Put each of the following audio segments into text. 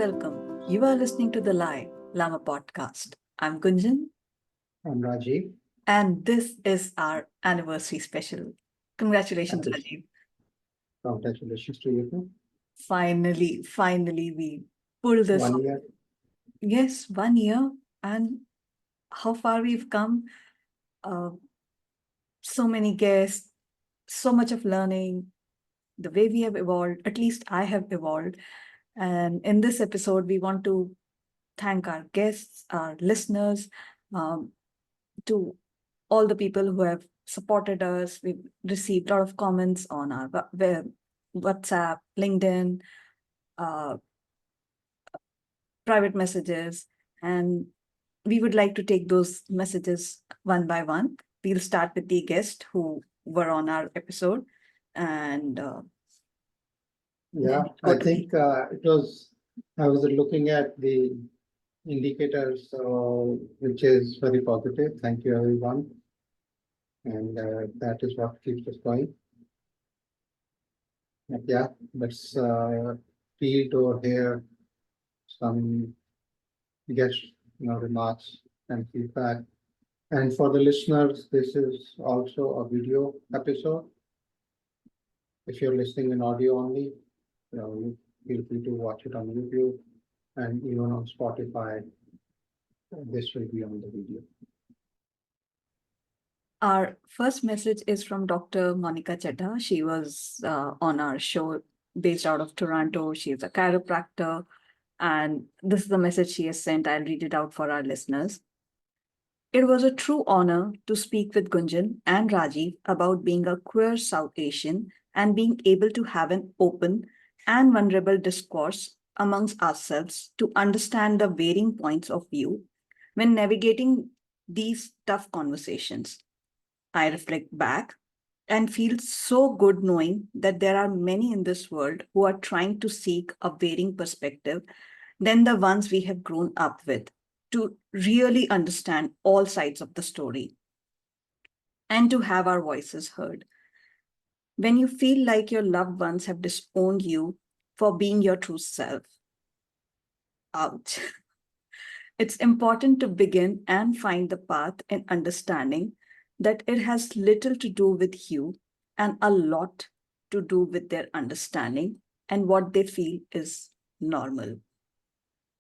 welcome. You are listening to the theLieLlama podcast. I'm Gunjan, I'm Rajiv. and this is our anniversary special. Congratulations, Happy Rajiv. Congratulations to you. Finally, we pulled this off. 1 year. Yes, 1 year, and how far we've come. Uh, so many guests, so much of learning, the way we have evolved, at least I have evolved. And in this episode, we want to thank our guests, our listeners, um, to all the people who have supported us. We've received a lot of comments on our WhatsApp, LinkedIn, uh, private messages, and we would like to take those messages one by one. We'll start with the guests who were on our episode, and Yeah, I think I was looking at the indicators, which is very positive. Thank you, everyone. And that is what keeps us going. But yeah, let's field or hear some guest remarks and feedback. And for the listeners, this is also a video episode. If you're listening in audio only, you feel free to watch it on YouTube and even on Spotify. This will be on the video. our first message is from Dr. Monica Chedda. She was on our show based out of Toronto. She is a chiropractor. And this is the message she has sent. I'll read it out for our listeners. It was a true honor to speak with Gunjan and Rajiv about being a queer South Asian and being able to have an open and vulnerable discourse amongst ourselves to understand the varying points of view when navigating these tough conversations. I reflect back and feel so good knowing that there are many in this world who are trying to seek a varying perspective than the ones we have grown up with to really understand all sides of the story and to have our voices heard. When you feel like your loved ones have disowned you for being your true self, ouch. It's important to begin and find the path in understanding that it has little to do with you and a lot to do with their understanding and what they feel is normal.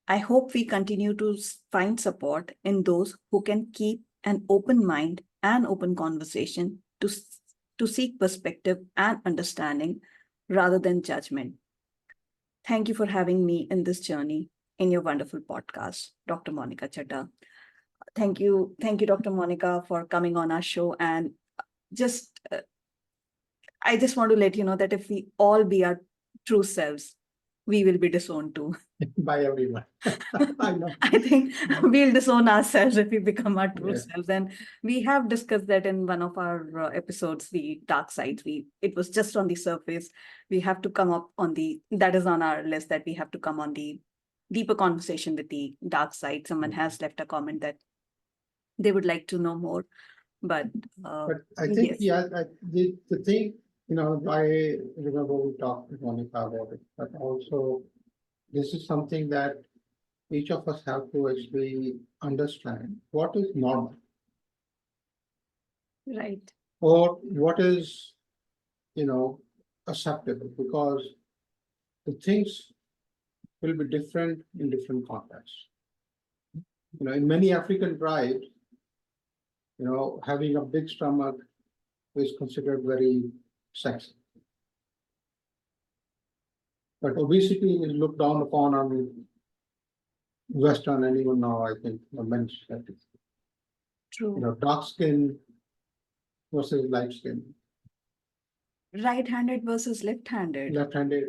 I hope we continue to find support in those who can keep an open mind and open conversation to seek perspective and understanding rather than judgment. Thank you for having me in this journey in your wonderful podcast, Dr. Monica Chadda. Thank you, Dr. Monica, for coming on our show. And just, I just want to let you know that if we all be our true selves, we will be disowned too. By everyone. I know. I think we'll disown ourselves if we become our true Yeah. selves. And we have discussed that in one of our episodes, the dark sides. It was just on the surface. We have to come up on that is on our list, that we have to come on the deeper conversation with the dark side. Someone has left a comment that they would like to know more. But I think, yes. the thing, I remember we talked with Monica about it, but also this is something that each of us have to actually understand what is normal Right. or what is, acceptable, because the things will be different in different contexts. In many African tribes, having a big stomach is considered very sexy. But obesity is looked down upon on Western and even now, I think, men's society. True. Dark skin versus light skin, Right-handed versus left-handed. left-handed.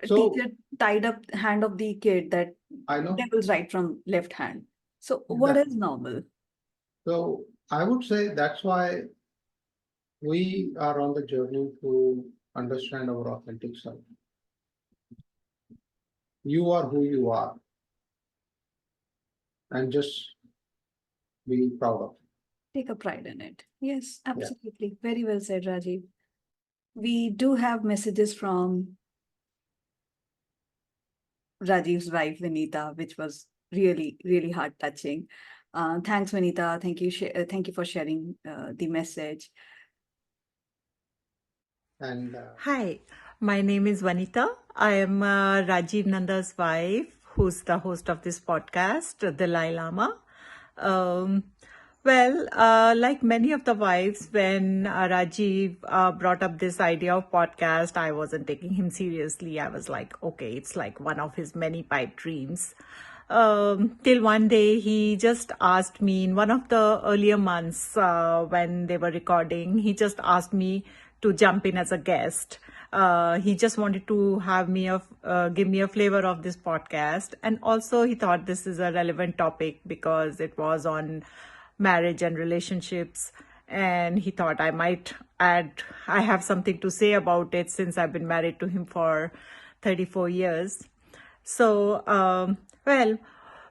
A So teacher tied up hand of the kid that I know devil's right from left hand. So what that. is normal? So I would say that's why we are on the journey to understand our authentic self. You are who you are, and just be proud of it. Take a pride in it. Yes, Yeah. absolutely. Very well said, Rajiv. We do have messages from Rajiv's wife, Vinita, which was really, really heart touching. Thanks, Vinita. Thank you for sharing the message. And Hi, my name is Vanita. I am Rajiv Nanda's wife, who's the host of this podcast, theLieLlama. Um, like many of the wives, when Rajiv brought up this idea of podcast, I wasn't taking him seriously. I was like, okay, it's like one of his many pipe dreams. Till one day he just asked me in one of the earlier months when they were recording, he just asked me to jump in as a guest. He just wanted to have give me a flavor of this podcast, and also he thought this is a relevant topic because it was on marriage and relationships, and he thought I have something to say about it since I've been married to him for 34 years. So,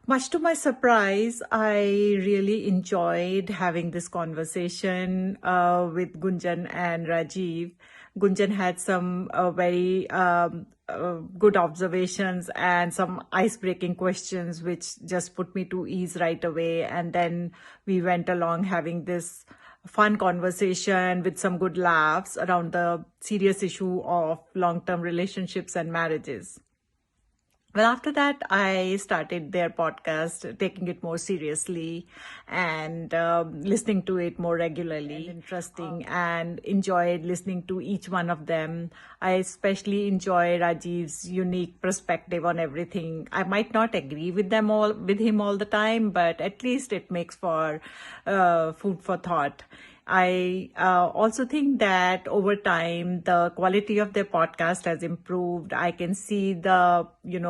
much to my surprise, I really enjoyed having this conversation with Gunjan and Rajiv. Gunjan had some very good observations and some ice-breaking questions, which just put me to ease right away. And then we went along having this fun conversation with some good laughs around the serious issue of long-term relationships and marriages. Well, after that, I started their podcast, taking it more seriously and listening to it more regularly. And interesting, and enjoyed listening to each one of them. I especially enjoy Rajiv's unique perspective on everything. I might not agree with him all the time, but at least it makes for food for thought. I also think that over time, the quality of their podcast has improved. I can see the,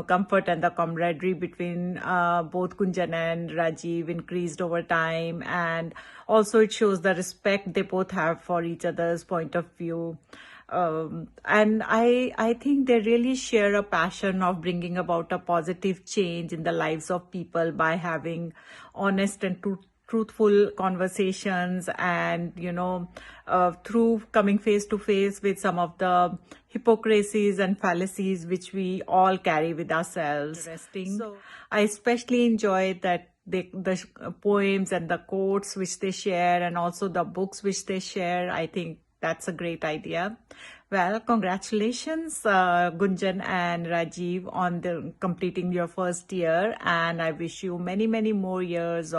comfort and the camaraderie between both Kunjan and Rajiv increased over time. And also it shows the respect they both have for each other's point of view. And I think they really share a passion of bringing about a positive change in the lives of people by having honest and truthful conversations, and through coming face to face with some of the hypocrisies and fallacies which we all carry with ourselves. Interesting. So I especially enjoy that the poems and the quotes which they share, and also the books which they share. I think that's a great idea. Well, congratulations, Gunjan and Rajiv, on completing your first year, and I wish you many, many more years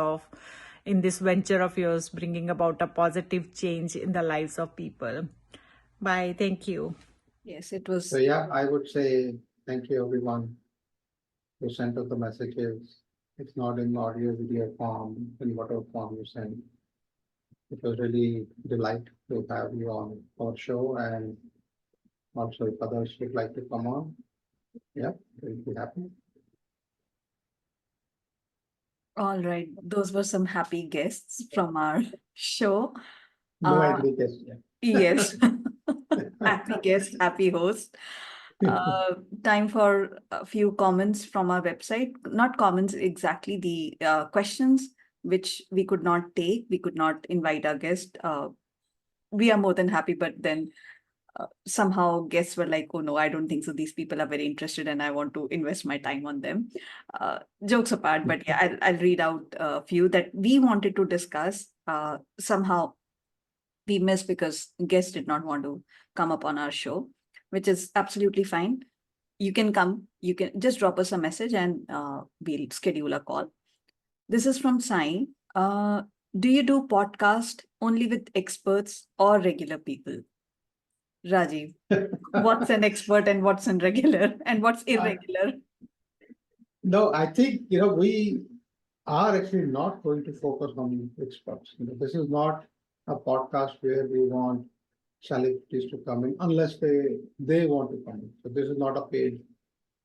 in this venture of yours, bringing about a positive change in the lives of people. Bye. Thank you. Yes, it was. so yeah, I would say thank you everyone who sent us the messages. It's not in audio, video form, in whatever form you send. It was really delight to have you on our show, and also if others would like to come on, yeah, we'll be happy. All right. Those were some happy guests from our show. No Uh, angry guests yet. yes. Happy guest, happy host. Time for a few comments from our website. Not comments exactly, the questions which we could not take. We could not invite our guest. We are more than happy, but then somehow guests were like, oh no, I don't think so. These people are very interested and I want to invest my time on them. Jokes apart, but yeah, I'll read out a few that we wanted to discuss. Somehow we missed because guests did not want to come up on our show, which is absolutely fine. You can come, you can just drop us a message and we'll schedule a call. This is from Sai. Do you do podcast only with experts or regular people? Rajiv, what's an expert and what's an regular and what's irregular? No, I think, we are actually not going to focus on experts. This is not a podcast where we want celebrities to come in unless they want to come in. So this is not a paid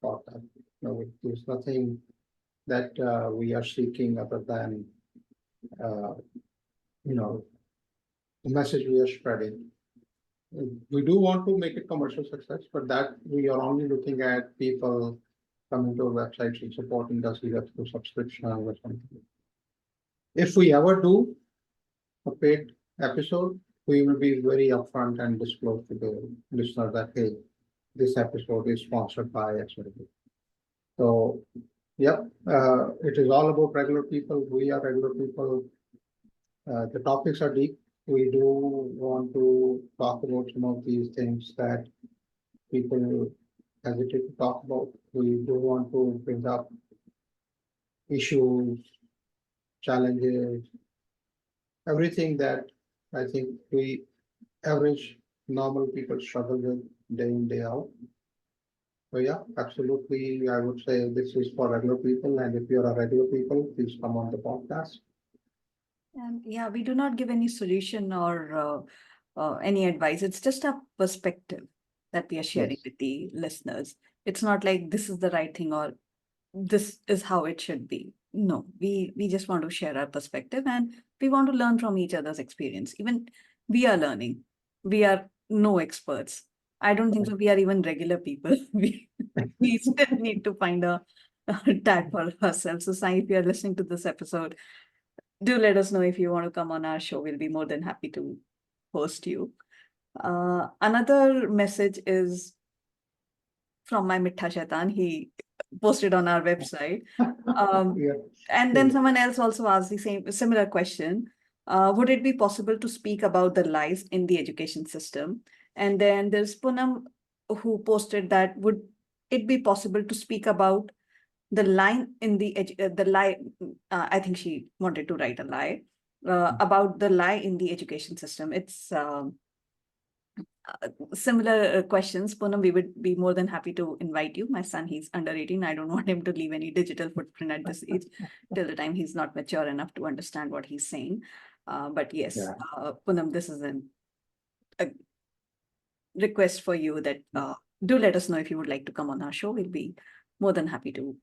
podcast. No, there's nothing that we are seeking other than uh, the message we are spreading. We do want to make it commercial success, but that we are only looking at people coming to our websites and supporting us either through subscription or something. If we ever do a paid episode, we will be very upfront and disclose to the listener that, hey, this episode is sponsored by XYZ. So, yep, it is all about regular people. We are regular people. The topics are deep. We do want to talk about some of these things that people hesitate to talk about. We do want to bring up issues, challenges, everything that I think we average normal people struggle with day in, day out. So yeah, absolutely. I would say this is for regular people, and if you're a regular people, please come on the podcast. And yeah, we do not give any solution or any advice. It's just a perspective that we are sharing Yes. with the listeners. It's not like this is the right thing or this is how it should be. No, we just want to share our perspective and we want to learn from each other's experience. Even we are learning. We are no experts. I don't think so. We are even regular people. We still need to find a tag for ourselves. So, Sai, if you are listening to this episode, do let us know if you want to come on our show. We'll be more than happy to host you. Another message is from my Mittha Shaitan. He posted on our website. Yeah. And then someone else also asked the similar question. Would it be possible to speak about the lies in the education system? And then there's Poonam who posted that would it be possible to speak about the line in the lie? I think she wanted to write a lie about the lie in the education system. It's similar questions. Poonam, we would be more than happy to invite you. My son, he's under 18. I don't want him to leave any digital footprint at this age till the time he's not mature enough to understand what he's saying. But yes, Yeah. Poonam, this is a request for you that do let us know if you would like to come on our show. We'll be more than happy to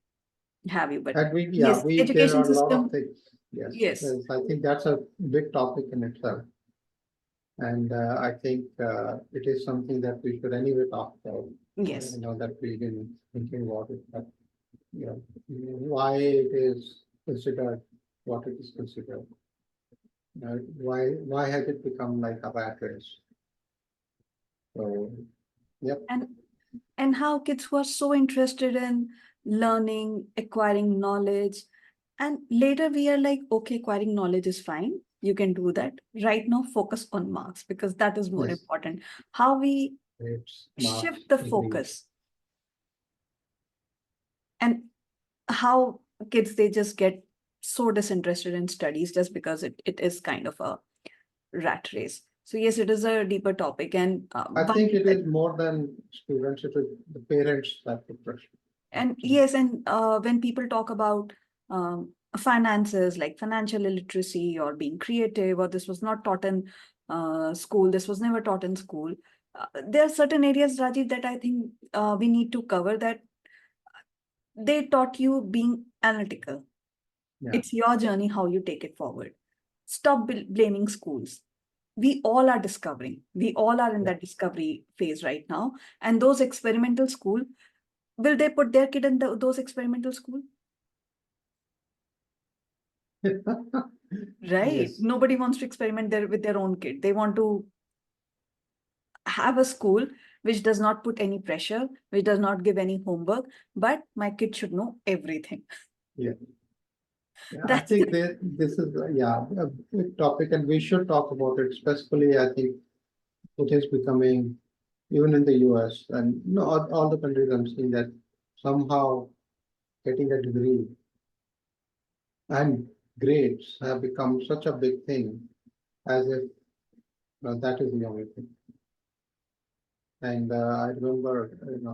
have you. But And yes, there education are a lot of system, things. Yes, yes. I think that's a big topic in itself. And I think it is something that we should anyway talk about. Yes. I know that we've been thinking about it, but you know, why it is considered what it is considered. Why has it become like a rat race? So, yep. And how kids who are so interested in learning, acquiring knowledge, and later we are like, okay, acquiring knowledge is fine. You can do that. Right now, focus on marks because that is more Yes. important. How we It's shift marks, the agree. focus and how kids, they just get so disinterested in studies just because it is kind of a rat race. So yes, it is a deeper topic. And I think it is more than students, it is the parents that put pressure. And yes, and when people talk about finances, like financial illiteracy or being creative, or this was not taught in school, this was never taught in school. There are certain areas, Rajiv, that I think we need to cover that they taught you being analytical. Yeah. It's your journey, how you take it forward. Stop blaming schools. We all are discovering. We all are in that discovery phase right now. And those experimental school, will they put their kid in those experimental school? Right. Yes. Nobody wants to experiment there with their own kid. They want to have a school which does not put any pressure, which does not give any homework, but my kid should know everything. Yeah. I That's think that this is a big topic, and we should talk about it. Specifically, I think it is becoming, even in the US and all the countries I'm seeing, that somehow getting a degree and grades have become such a big thing, as if that is the only thing. And I remember,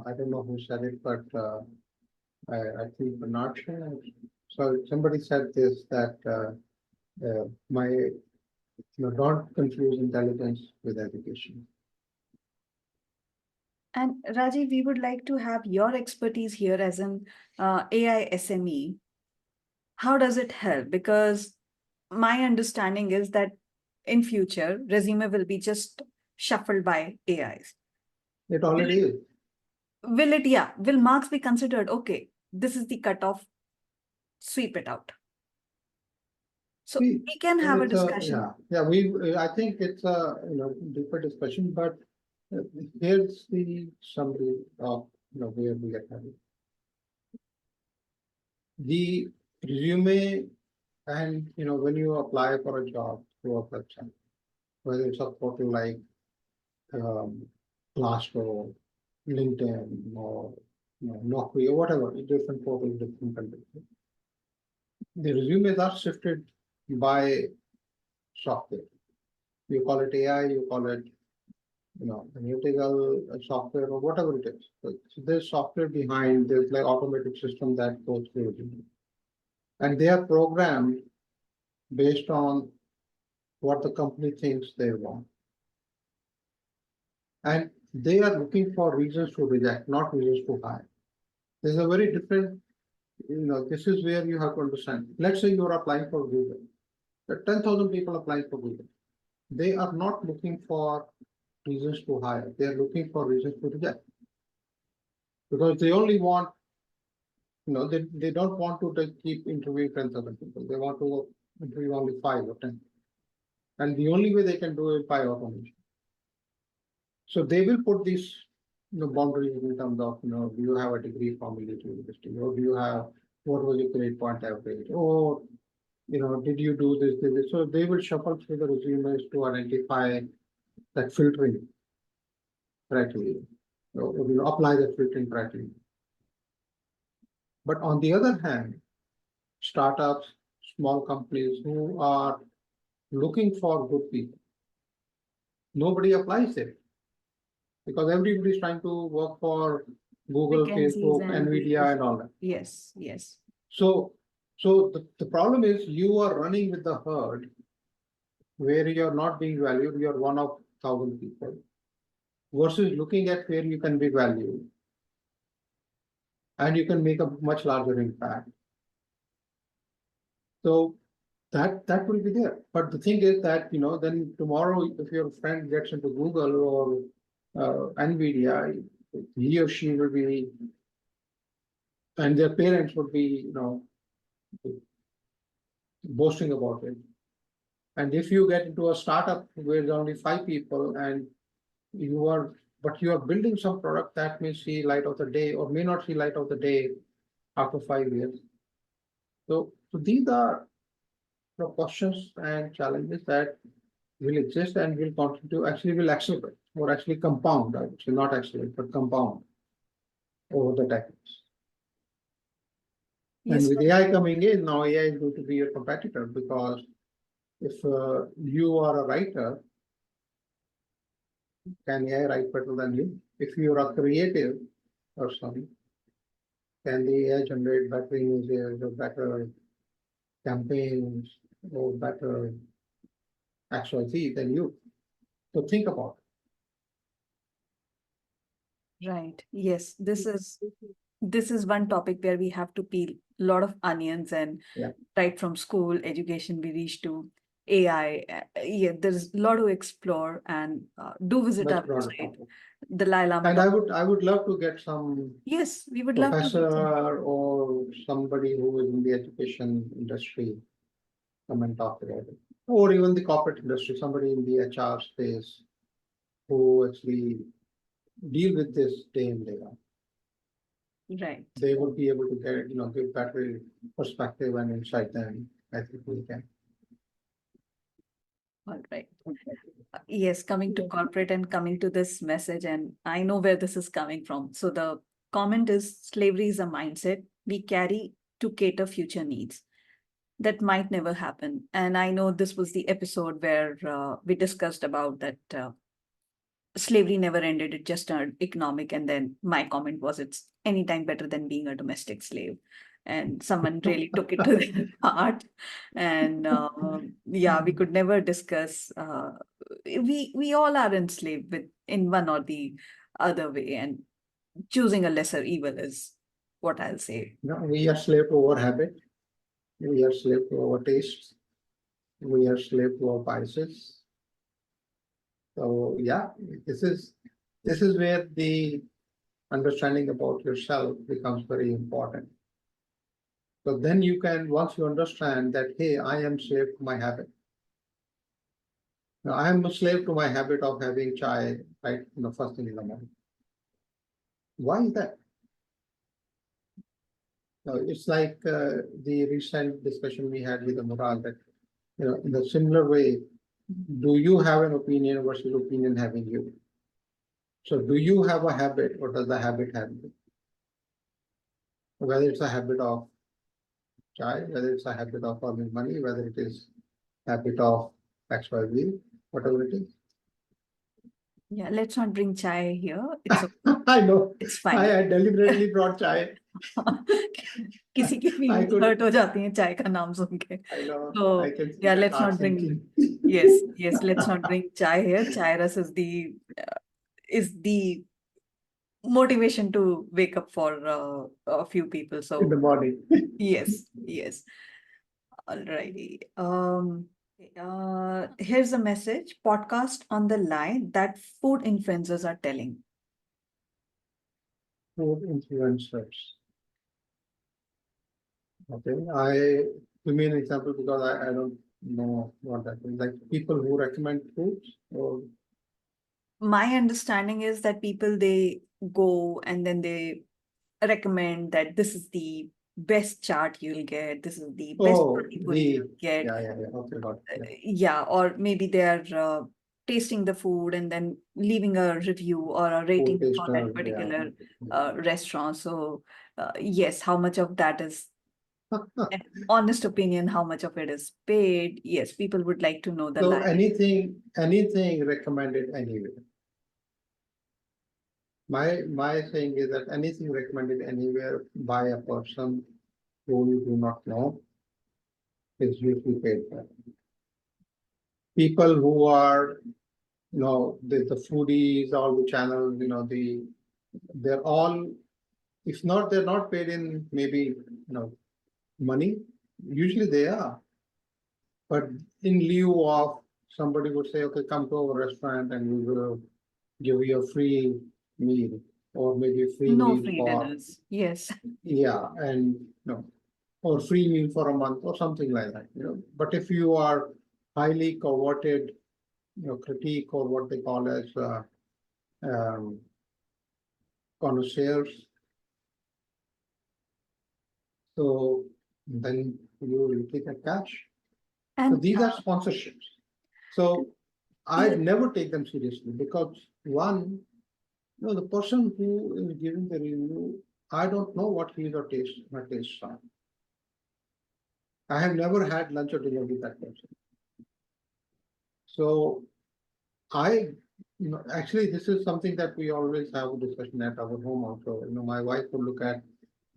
I don't know who said it, but I think Bernard shared. So somebody said this, that don't confuse intelligence with education. And Rajiv, we would like to have your expertise here as an AI SME. How does it help? Because my understanding is that in future, resume will be just shuffled by AIs. It already is. Will it, yeah, will marks be considered, okay, this is the cutoff, sweep it out. So we can have a discussion. I think it's a deeper discussion, but here's the summary of where we are headed. the resume and, when you apply for a job through a website, whether it's a portal like Glassdoor, LinkedIn, or Naukri, or whatever, different portals, different countries. The resumes are sifted by software. You call it AI, you call it, analytical software or whatever it is. So there's software behind, there's like automated system that goes through it. And they are programmed based on what the company thinks they want. And they are looking for reasons to reject, not reasons to hire. There's a very different, this is where you have to understand. Let's say you're applying for Google. There are 10,000 people applying for Google. They are not looking for reasons to hire. They are looking for reasons to reject. Because they only want, they don't want to keep interviewing 10,000 people. They want to interview only 5 or 10. And the only way they can do it by automation. So they will put these boundaries in terms of, do you have a degree from a university, or do you have, what was your grade point average, or, did you do this? So they will shuffle through the resumes to identify that filtering criteria, or apply the filtering criteria. But on the other hand, startups, small companies who are looking for good people, nobody applies it. Because everybody is trying to work for Google, Vacancies Facebook, and NVIDIA, and all that. Yes, yes. So the problem is you are running with the herd where you're not being valued, you're one of 1,000 people, versus looking at where you can be valued and you can make a much larger impact. So that will be there. But the thing is that, then tomorrow, if your friend gets into Google or NVIDIA, he or she will be, and their parents would be, boasting about it. And if you get into a startup where there's only 5 people and you are building some product that may see light of the day or may not see light of the day after 5 years. So these are the questions and challenges that will exist and will continue to actually will accelerate or actually compound, I would say, not accelerate, but compound over the decades. Yes, And with AI coming in, now AI is going to be your competitor, because if you are a writer, can AI write better than you? If you're a creative person, can the AI generate better images or better campaigns or better XYZ than you? So think about right. Yes, this is one topic where we have to peel a lot of onions, and Yeah. right from school education we reach to AI. Yeah, there's a lot to explore, and do it. visit our Much broader website, topic. theLieLlama. And I would love to get some Yes, we would love to. professor or somebody who is in the education industry come and talk about it. Or even the corporate industry, somebody in the HR space who actually deal with this day in, day out. Right. They would be able to get, give better perspective and insight than I think we can. All right. Yes, coming to corporate and coming to this message, and I know where this is coming from. So the comment is, slavery is a mindset we carry to cater future needs. That might never happen. And I know this was the episode where we discussed about that slavery never ended, it just turned economic. And then my comment was, it's anytime better than being a domestic slave. And someone really took it to their heart. And yeah, we could never discuss. We all are enslaved in one or the other way, and choosing a lesser evil is what I'll say. We are slave to our habit. We are slave to our tastes. We are slave to our biases. So yeah, this is where the understanding about yourself becomes very important. So then you can, once you understand that, hey, I am slave to my habit. Now, I am a slave to my habit of having chai right first thing in the morning. Why is that? It's like the recent discussion we had with the moral that, in a similar way, do you have an opinion versus opinion having you? So do you have a habit or does the habit have you? Whether it's a habit of chai, whether it's a habit of earning money, whether it is habit of XYZ, whatever it is. Yeah, let's not bring chai here. It's okay. I know. It's fine. I deliberately brought chai. किसी की I feelings could. hurt हो जाती हैं चाय का नाम सुन के. I know. So I can see yeah, the let's heart not bring. sinking. Yes, let's not bring chai here. Chai ras is the motivation to wake up for a few people. In So the morning. yes. Alrighty. Here's a message. Podcast on the line that food influencers are telling. Food influencers. Okay, give me an example because I don't know what that is. Like people who recommend foods or My understanding is that people, they go and then they recommend that this is the best chart you'll get, this is the best pani puri you'll get. yeah. Okay, got it. Yeah, or maybe they're tasting the food and then leaving a review or a rating Food for that taster, particular restaurant. So yes, how much of that is an honest opinion, how much of it is paid? Yes, people would like to know the So line. anything recommended anywhere. My saying is that anything recommended anywhere by a person who you do not know is usually paid for. People who are, the foodies, all the channels, they're all, if not, they're not paid in maybe, money. Usually they are. But in lieu of somebody would say, okay, come to our restaurant and we will give you a free meal or maybe a free No meal free for, dinners. Yes. yeah, and or free meal for a month or something like that, But if you are highly coveted, critique or what they call as um, connoisseurs, so then you take a cash. So And these are sponsorships. So I never take them seriously because one, the person who is giving the review, I don't know what his or her tastes are. I have never had lunch or dinner with that person. So actually, this is something that we always have a discussion at our home also. My wife would look at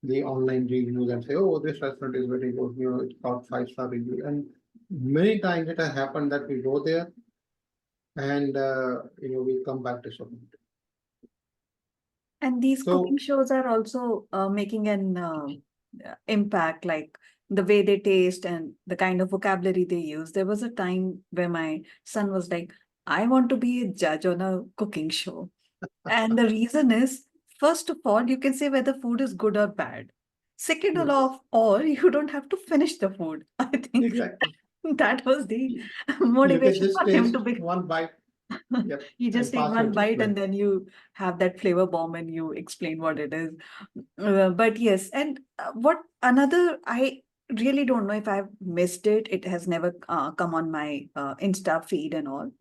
the online reviews and say, oh, this restaurant is very good, it's got 5-star review. And many times it has happened that we go there and, we come back disappointed. And these So- cooking shows are also making an impact, like the way they taste and the kind of vocabulary they use. There was a time where my son was like, I want to be a judge on a cooking show. And the reason is, first of all, you can say whether food is good or bad. Second Yes. of all, you don't have to finish the food. I think Exactly. that was the You can motivation just for him taste to be. one bite. Yep, You just and take pass one your bite judgment. and then you have that flavor bomb and you explain what it is. But yes, and what another, I really don't know if I've missed it. It has never come on my Insta feed and all.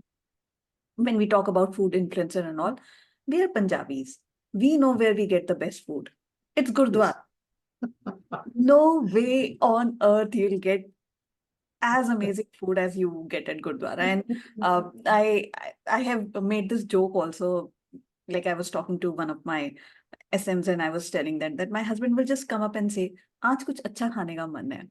When we talk about food influencer and all, we are Punjabis. We know where we get the best food. It's Gurdwara. No way on earth you'll get as amazing food as you get at Gurdwara. And I have made this joke also. Like I was talking to one of my SMs and I was telling that my husband will just come up and say, "Aaj kuch acha khane ka man hai."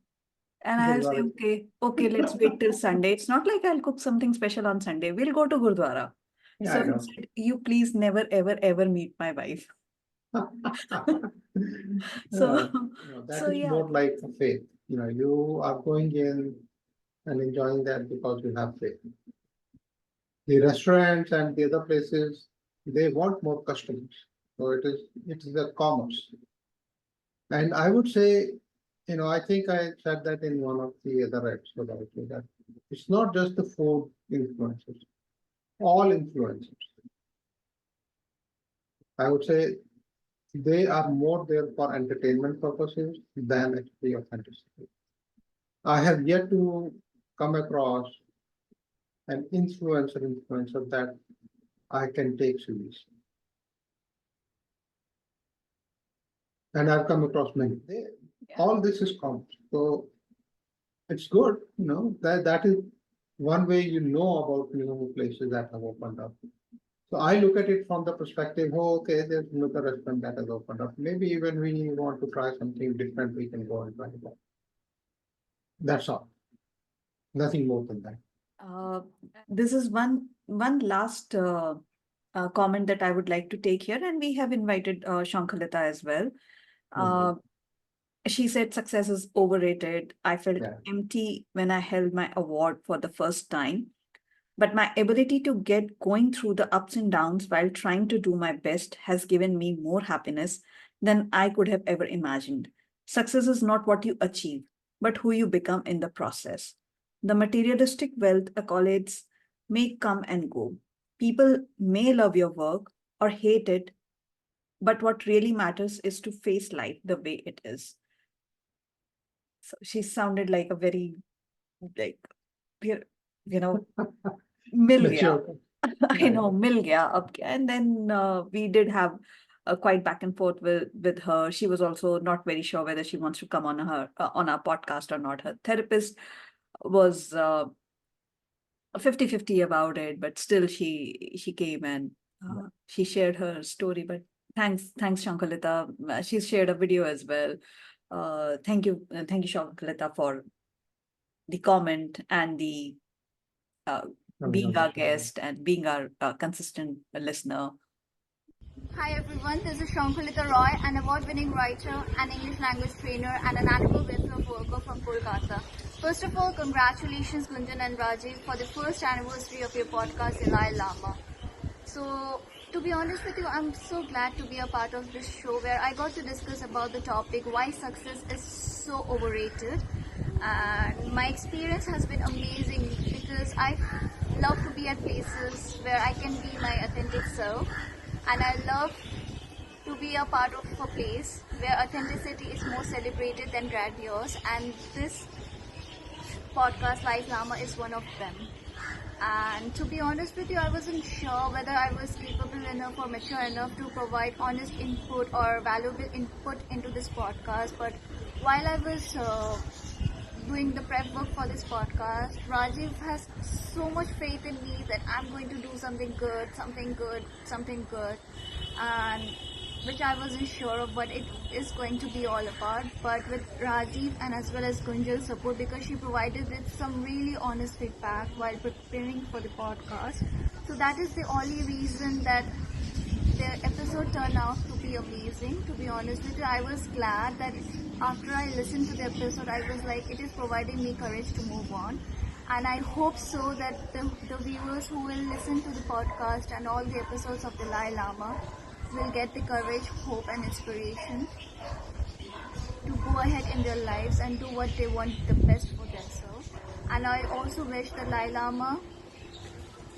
And I'll say, Gurdwara. okay, let's wait till Sunday. It's not like I'll cook something special on Sunday. We'll go to Gurdwara. Yeah, So I he know. said, you please never, ever, ever meet my wife. So, That so is yeah. more like a faith. You are going in and enjoying that because you have faith. The restaurants and the other places, they want more customers. So it is a commerce. And I would say, I think I said that in one of the other episodes also, that it's not just the food influencers, all influencers. I would say they are more there for entertainment purposes than actually authenticity. I have yet to come across an influencer that I can take seriously. And I've come across many. All this is common. So it's good, that is one way about new places that have opened up. So I look at it from the perspective, okay, there's another restaurant that has opened up. Maybe even we want to try something different, we can go and try that. That's all. Nothing more than that. This is one last comment that I would like to take here, and we have invited Shankhalita as well. Uh, she said success is overrated. I felt Yeah. empty when I held my award for the first time. But my ability to get going through the ups and downs while trying to do my best has given me more happiness than I could have ever imagined. Success is not what you achieve, but who you become in the process. The materialistic wealth accolades may come and go. People may love your work or hate it, but what really matters is to face life the way it is. So she sounded like a very, like, you know, मिल गया. Mature. I know, मिल गया अब क्या. And then we did have a quite back and forth with her. She was also not very sure whether she wants to come on on our podcast or not. Her therapist was 50-50 about it, but still she came and she shared her story. But thanks Shankalita. She's shared a video as well. Thank you Shankalita, for the comment and the being our guest and being our consistent listener. Hi everyone, this is Shankhalita Roy, an award-winning writer, an English language trainer and an animal welfare worker from Kolkata. First of all, congratulations Gunjan and Rajiv for the first anniversary of your podcast, theLieLlama. So, to be honest with you, I'm so glad to be a part of this show where I got to discuss about the topic why success is so overrated. And my experience has been amazing because I love to be at places where I can be my authentic self, and I love to be a part of a place where authenticity is more celebrated than grandiose, and this podcast theLieLlama is one of them. And to be honest with you, I wasn't sure whether I was capable enough or mature enough to provide honest input or valuable input into this podcast. But while I was doing the prep work for this podcast, Rajiv has so much faith in me that I'm going to do something good, and which I wasn't sure of what it is going to be all about. But with Rajiv and as well as Gunjal's support, because she provided with some really honest feedback while preparing for the podcast, so that is the only reason that the episode turned out to be amazing. To be honest with you, I was glad that after I listened to the episode, I was like, it is providing me courage to move on. And I hope so that the viewers who will listen to the podcast and all the episodes of theLieLlama will get the courage, hope and inspiration to go ahead in their lives and do what they want the best for themselves. And I also wish the theLieLlama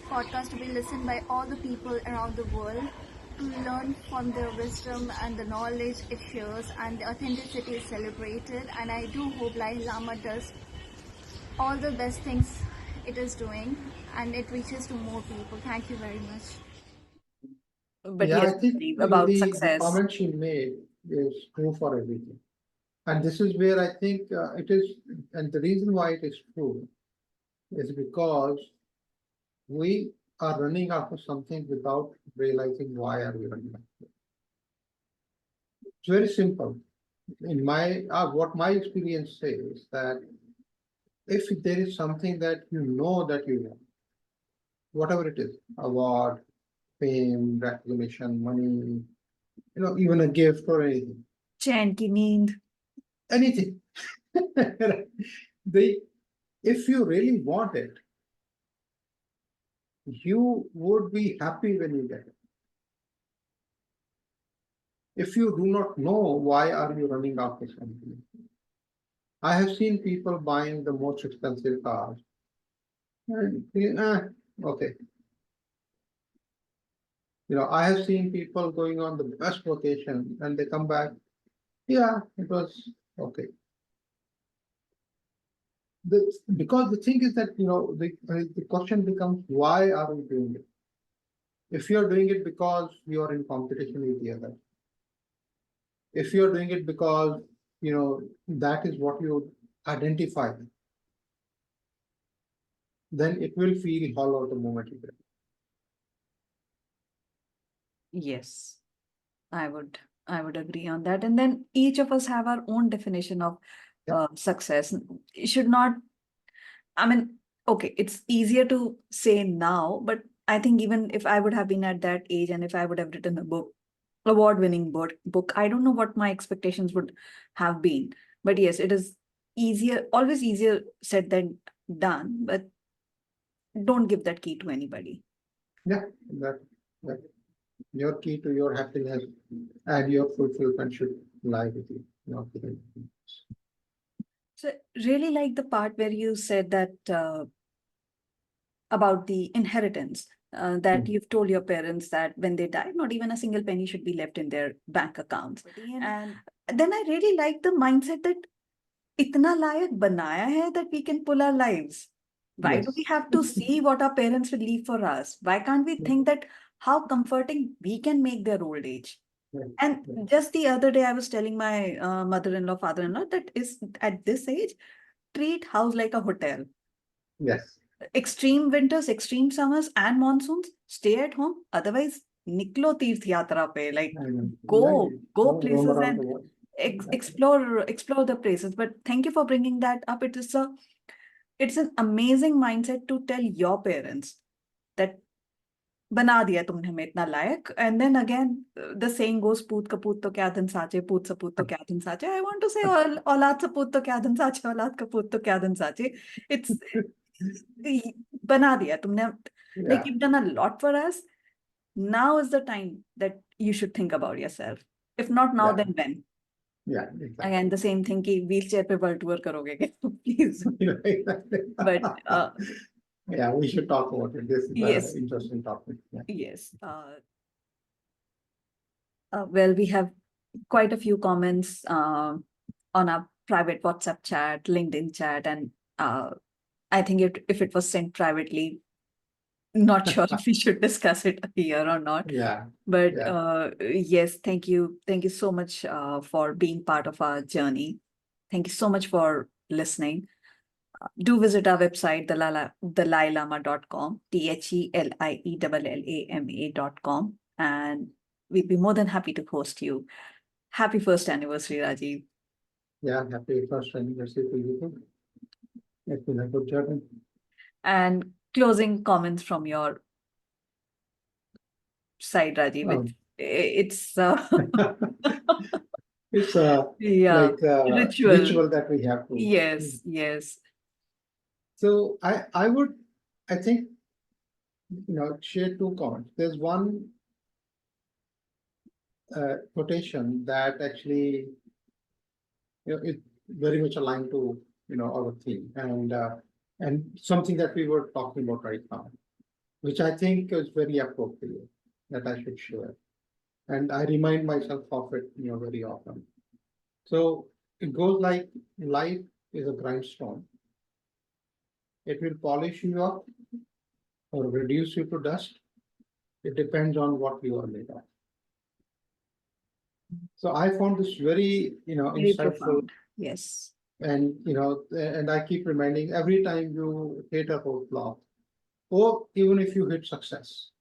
podcast to be listened by all the people around the world, to learn from their wisdom and the knowledge it shares, and the authenticity is celebrated. And I do hope theLieLlama does all the best things it is doing and it reaches to more people. Thank you very much. But Yeah, yes, I think about the success. comment she made is true for everything. And this is where I think it is, and the reason why it is true is because we are running after something without realizing why are we running after it. It's very simple. In my what my experience says that if there is something that that you want, whatever it is, award, fame, recognition, money, even a gift or anything, चैन की नींद. anything. they, if you really want it, you would be happy when you get it. If you do not know why are you running after something, I have seen people buying the most expensive cars. And, okay. I have seen people going on the best vacation and they come back. Yeah, it was okay. Because the thing is that, the question becomes, why are we doing it? If you're doing it because you're in competition with the other, if you're doing it because, that is what you identify with, then it will feel hollow the moment you do it. Yes, I would agree on that. And then each of us have our own definition of success. It should not, I mean, okay, it's easier to say now, but I think even if I would have been at that age and if I would have written a book, award-winning book, I don't know what my expectations would have been. But yes, it is always easier said than done, but don't give that key to anybody. Yeah, that your key to your happiness and your fulfillment should lie with you, not with anything else. So really like the part where you said that about the inheritance, that you've told your parents that when they die, not even a single penny should be left in their bank accounts. And then I really like the mindset that itna layak banaya hai that we can pull our lives. Why do Yes. we have to see what our parents will leave for us? Why can't we think that how comforting we can make their old age? Yeah. And just the other day, I was telling my mother-in-law, father-in-law that is at this age, treat house like a hotel. Yes. Extreme winters, extreme summers, and monsoons, stay at home. Otherwise, niklo tirth yatra pe, like go Roam places around the and world. explore the places. But thank you for bringing that up. It's an amazing mindset to tell your parents that बना दिया तुमने हमें इतना लायक. And then again, the saying goes, पूत कपूत तो क्या धन साचे, पूत सपूत तो क्या धन साचे. I want to say, औलाद सपूत तो क्या धन साचे, औलाद कपूत तो क्या धन साचे. It's बना दिया तुमने. Like Yeah. you've done a lot for us. Now is the time that you should think about yourself. If not now, Yeah. then when? Yeah, exactly. Again, the same thing कि wheelchair पे world tour करोगे क्या? Please. But yeah, we should talk about it. This is yes, an interesting topic. Yeah. yes. Well, we have quite a few comments on our private WhatsApp chat, LinkedIn chat, and I think if it was sent privately, not sure if we should discuss it here or not. Yeah. But Yeah. yes, thank you so much for being part of our journey. Thank you so much for listening. Do visit our website, theLieLlama.com, TheLiellama.com, and we'd be more than happy to host you. Happy first anniversary, Rajiv. Yeah, happy first anniversary to you too. It's been a good journey. And closing comments from your side, Rajiv. It's it's yeah, like ritual that we have to. Yes, yes. So I think, share two comments. There's one quotation that actually, it very much aligned to, our theme and something that we were talking about right now, which I think is very appropriate that I should share. And I remind myself of it, very often. So it goes like, life is a grindstone. It will polish you up or reduce you to dust. It depends on what you are made of. So I found this very, Very insightful. profound. Yes. And, and I keep reminding every time you hit a roadblock, or even if you hit success,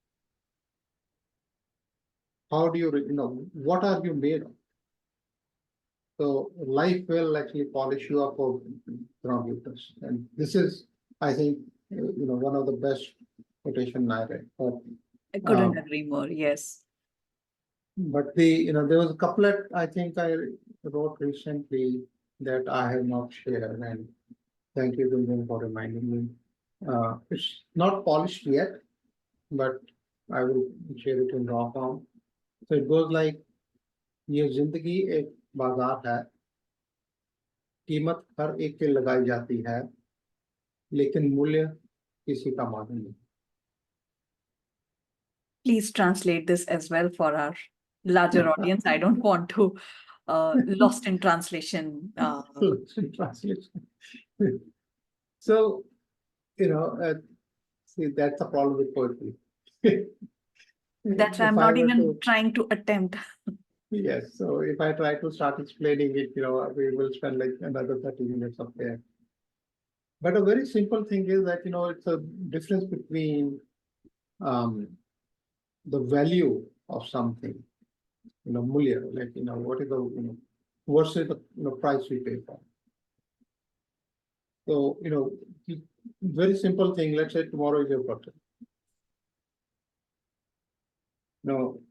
how do you, what are you made of? So life will actually polish you up or ground you dust. And this is, I think, one of the best quotation I read. I couldn't agree more. Yes. But there was a couplet I think I wrote recently that I have not shared, and thank you, Gunjan, for reminding me. It's not polished yet, but I will share it in raw form. So it goes like, ये जिंदगी एक बाजार है, कीमत हर एक के लगाई जाती है, लेकिन मूल्य किसी का मालूम नहीं. Please translate this as well for our larger audience. I don't want to lost in translation. Translation. So, see, that's the problem with poetry. That's why I'm If I not were even to- trying to attempt. Yes, so if I try to start explaining it, we will spend like another 30 minutes up there. But a very simple thing is that, it's a difference between the value of something, mulya, like, what is the, versus the price we pay for. So, very simple thing, let's say tomorrow is your birthday.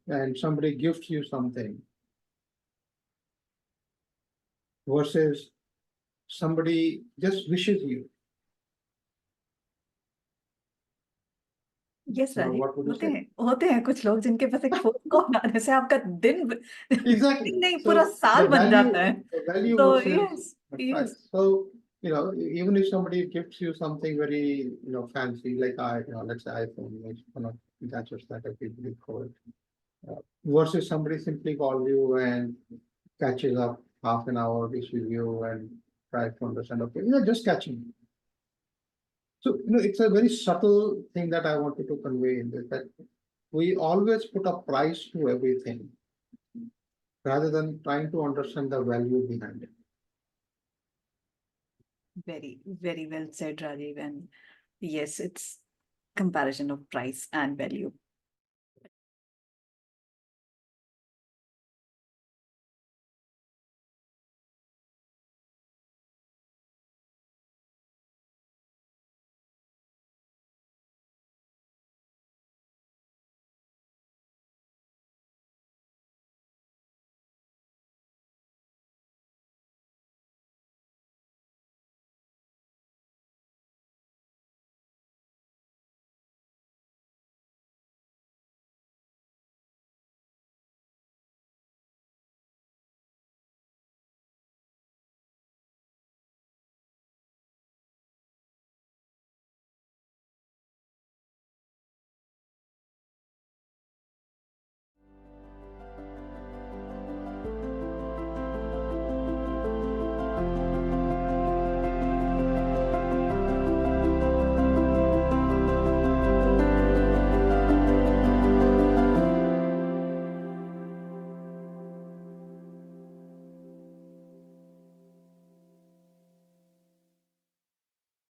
And somebody gifts you something versus somebody just wishes you. Yes, Now, Rajiv. what would you say? होते हैं कुछ लोग जिनके पास एक phone call आने से आपका दिन Exactly. नहीं So पूरा साल the बन value, जाता है. the value So versus yes, the yes. price. So, even if somebody gifts you something very, fancy, like let's say iPhone, it's one of the gadgets that I people call it, versus somebody simply calls you and catches up half an hour, wishes you and tries to understand, okay, just catching. So, it's a very subtle thing that I wanted to convey in this, that we always put a price to everything rather than trying to understand the value behind it. Very, very well said, Rajiv. And yes, it's comparison of price and value.